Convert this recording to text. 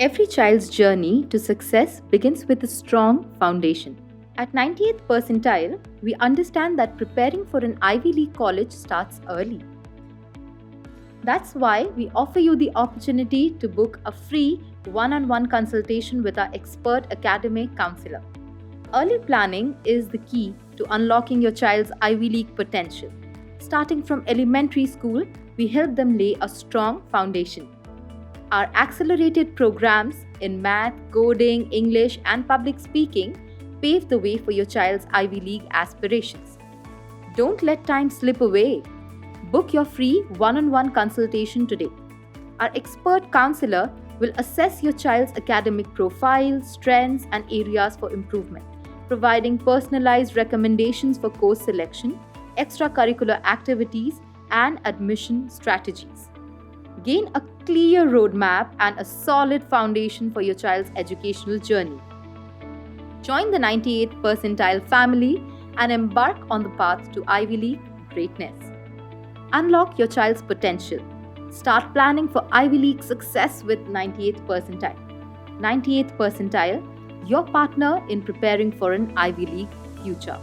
Every child's journey to success begins with a strong foundation. At 98th percentile, we understand that preparing for an Ivy League college starts early. That's why we offer you the opportunity to book a free one-on-one consultation with our expert academic counselor. Early planning is the key to unlocking your child's Ivy League potential. Starting from elementary school, we help them lay a strong foundation. Our accelerated programs in math, coding, English, and public speaking pave the way for your child's Ivy League aspirations. Don't let time slip away. Book your free one-on-one consultation today. Our expert counselor will assess your child's academic profile, strengths, and areas for improvement, providing personalized recommendations for course selection, extracurricular activities, and admission strategies. Gain a clear roadmap and a solid foundation for your child's educational journey. Join the 98th percentile family and embark on the path to Ivy League greatness. Unlock your child's potential. Start planning for Ivy League success with 98th percentile. 98th percentile, your partner in preparing for an Ivy League future.